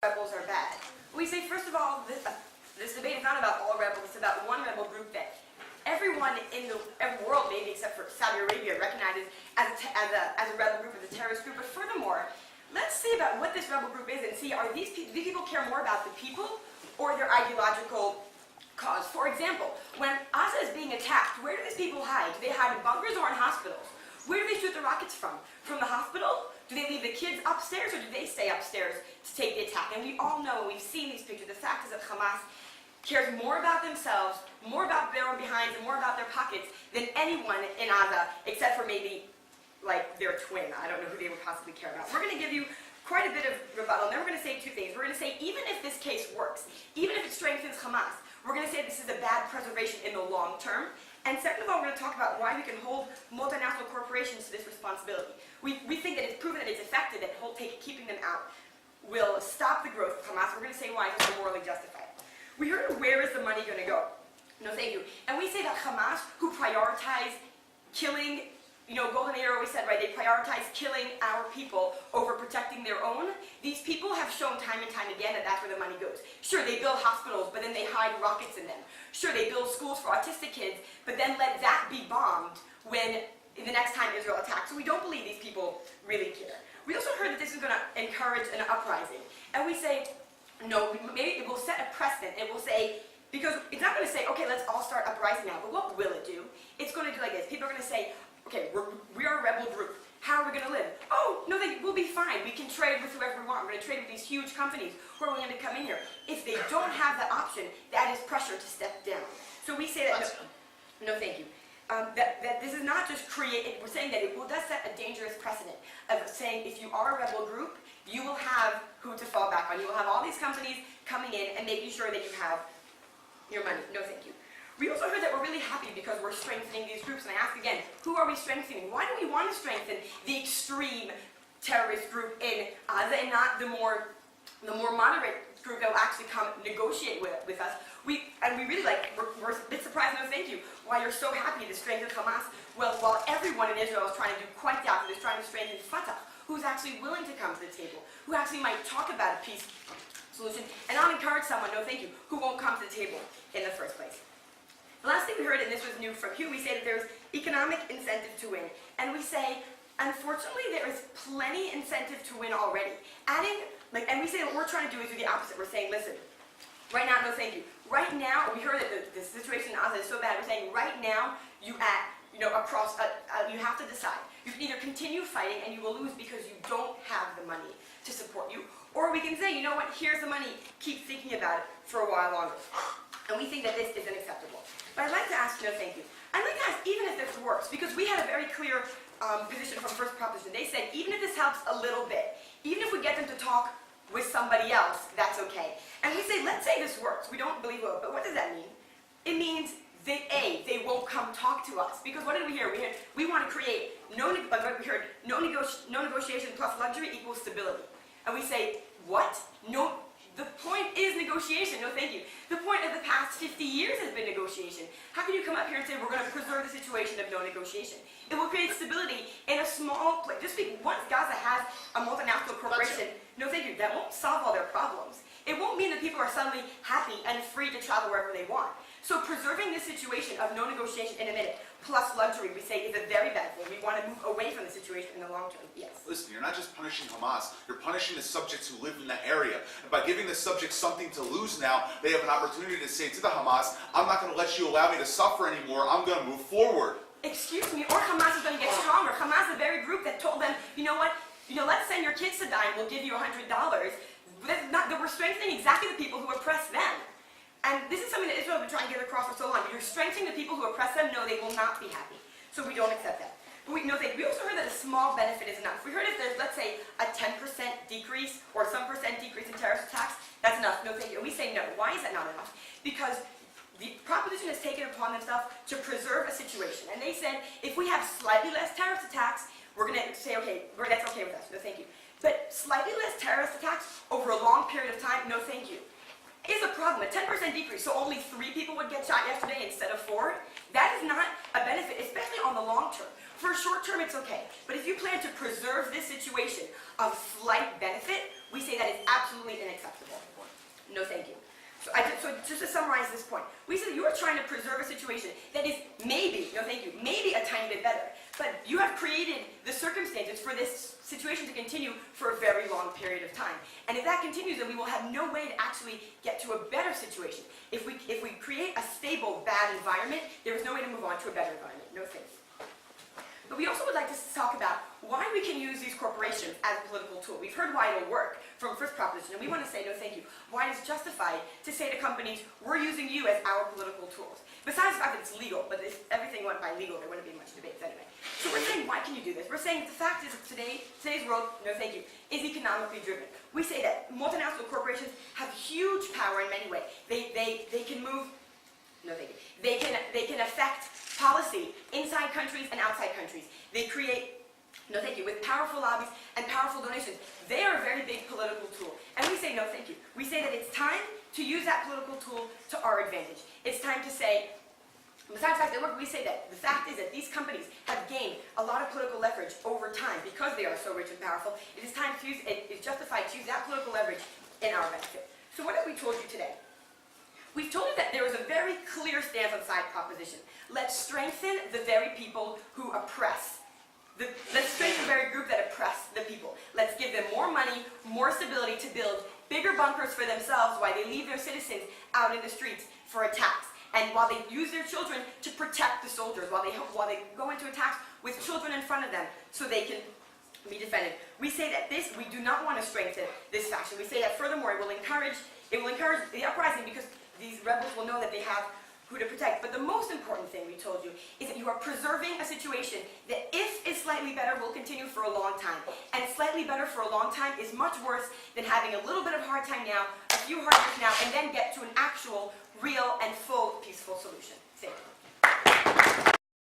rebels are bad. We say, first of all, this debate is not about all rebels, it's about one rebel group that everyone in the world, maybe except for Saudi Arabia, recognizes as a rebel group, as a terrorist group. But furthermore, let's see about what this rebel group is and see, do these people care more about the people or their ideological cause? For example, when Gaza is being attacked, where do these people hide? Do they hide in bunkers or in hospitals? Where do they shoot the rockets from? From the hospital? Do they leave the kids upstairs, or do they stay upstairs to take the attack? And we all know, we've seen these pictures, the fact is that Hamas cares more about themselves, more about their own behinds, and more about their pockets than anyone in Gaza, except for maybe, like, their twin. I don't know who they would possibly care about. We're going to give you quite a bit of rebuttal, and then we're going to say two things. We're going to say, even if this case works, even if it strengthens Hamas, we're going to say this is a bad preservation in the long term. And second of all, we're going to talk about why we can hold multinational corporations to this responsibility. We think that it's proven that it's effective, that keeping them out will stop the growth of Hamas. We're going to say why it's morally justified. We heard, where is the money going to go? No, thank you. And we say that Hamas, who prioritize killing, Golden Era always said, right, they prioritize killing our people over protecting their own. These people have shown time and time again that that's where the money goes. Sure, they build hospitals, but then they hide rockets in them. Sure, they build schools for autistic kids, but then let that be bombed when the next time Israel attacks. So we don't believe these people really care. We also heard that this is going to encourage an uprising. And we say, no, maybe it will set a precedent. It will say, because it's not going to say, okay, let's all start uprising now, but what will it do? It's going to do like this. People are going to say, okay, we are a rebel group. How are we going to live? Oh, no, we'll be fine. We can trade with whoever we want. We're going to trade with these huge companies who are willing to come in here. If they don't have that option, that is pressure to step down. So we say that, no thank you. That this is not just we're saying that it does set a dangerous precedent of saying if you are a rebel group, you will have who to fall back on. You will have all these companies coming in and making sure that you have your money. No thank you. We also heard that we're really happy because we're strengthening these groups. And I ask again, who are we strengthening? Why do we want to strengthen the extreme terrorist group in Gaza and not the more moderate group that will actually come negotiate with us? We're a bit surprised, no thank you, why you're so happy to strengthen Hamas. Well, while everyone in Israel is trying to do quite the opposite, is trying to strengthen Fatah, who's actually willing to come to the table, who actually might talk about a peace solution, and not encourage someone, no thank you, who won't come to the table in the first place. The last thing we heard, and this was new from Hugh, we say that there's economic incentive to win. And we say, unfortunately, there is plenty incentive to win already. And we say what we're trying to do is do the opposite. We're saying, listen, right now, no thank you. Right now, we heard that the situation in Gaza is so bad. We're saying right now, you have to decide. You can either continue fighting and you will lose because you don't have the money to support you, or we can say, you know what, here's the money, keep thinking about it for a while longer. And we think that this isn't acceptable. But I'd like to ask, no thank you. I'd like to ask, even if this works, because we had a very clear position from First Proposition. They said, even if this helps a little bit, even if we get them to talk with somebody else, that's okay. And we say, let's say this works. We don't believe it will, but what does that mean? It means they won't come talk to us. Because what did we hear? We want to create no negotiation plus luxury equals stability. And we say, what? No. The point is negotiation. No, thank you. The point of the past 50 years has been negotiation. How can you come up here and say we're going to preserve the situation of no negotiation? It will create stability in a small place. Once Gaza has a multinational corporation, no, thank you, that won't solve all their problems. It won't mean that people are suddenly happy and free to travel wherever they want. So preserving this situation of no negotiation in a minute, plus luxury, we say is a very bad thing. We want to move away from the situation in the long term. Yes. Listen, you're not just punishing Hamas, you're punishing the subjects who live in that area. And by giving the subjects something to lose now, they have an opportunity to say to the Hamas, I'm not going to let you allow me to suffer anymore, I'm going to move forward. Excuse me, or Hamas is going to get stronger. Hamas is the very group that told them, you know what, let's send your kids to die and we'll give you $100. We're strengthening exactly the people who oppress them. And this is something that Israel has been trying to get across for so long. You're strengthening the people who oppress them. No, they will not be happy. So we don't accept that. But we also heard that a small benefit is enough. We heard if there's, let's say, a 10% decrease or some percent decrease in terrorist attacks, that's enough. No, thank you. And we say no. Why is that not enough? Because the proposition has taken it upon themselves to preserve a situation. And they said, if we have slightly less terrorist attacks, we're going to say, okay, that's okay with us. No, thank you. But slightly less terrorist attacks over a long period of time, no, thank you. is a problem. A 10% decrease, so only 3 people would get shot yesterday instead of 4. That is not a benefit, especially on the long term. For short term, it's okay. But if you plan to preserve this situation of slight benefit, we say that is absolutely unacceptable. No, thank you. So just to summarize this point, we said you are trying to preserve a situation that is maybe, no thank you, maybe a tiny bit better, but you have created the circumstances for this situation to continue for a very long period of time. And if that continues, then we will have no way to actually get to a better situation. If we create a stable, bad environment, there is no way to move on to a better environment. No thank you. But we also would like to talk about why we can use these corporations as a political tool. We've heard why it'll work from first proposition, and we want to say no thank you. Why it's justified to say to companies, we're using you as our political tools. Besides the fact that it's legal, but if everything went by legal, there wouldn't be much debate anyway. So we're saying, why can you do this? We're saying the fact is that today's world, no thank you, is economically driven. We say that multinational corporations have huge power in many ways. They can move, no thank you, they can affect policy inside countries and outside countries. They create, no thank you, with powerful lobbies and powerful donations. They are a very big political tool. And we say no thank you. We say that it's time to use that political tool to our advantage. It's time to say, besides the fact that we say that the fact is that these companies have gained a lot of political leverage over time because they are so rich and powerful. It is time to use, it is justified to use that political leverage in our benefit. So what have we told you today? We've told you that there is a very clear stance on side proposition. Let's strengthen the very people who oppress. Let's strengthen the very group that oppress the people. Let's give them more money, more stability to build bigger bunkers for themselves while they leave their citizens out in the streets for attacks. And while they use their children to protect the soldiers, while they go into attacks with children in front of them so they can be defended. We say that we do not want to strengthen this faction. We say that furthermore, it will encourage the uprising because these rebels will know that they have who to protect. But the most important thing we told you is that you are preserving a situation that if it's slightly better will continue for a long time. And slightly better for a long time is much worse than having a little bit of hard time now, a few hard years now, and then get to an actual, real, and full peaceful solution. Thank you.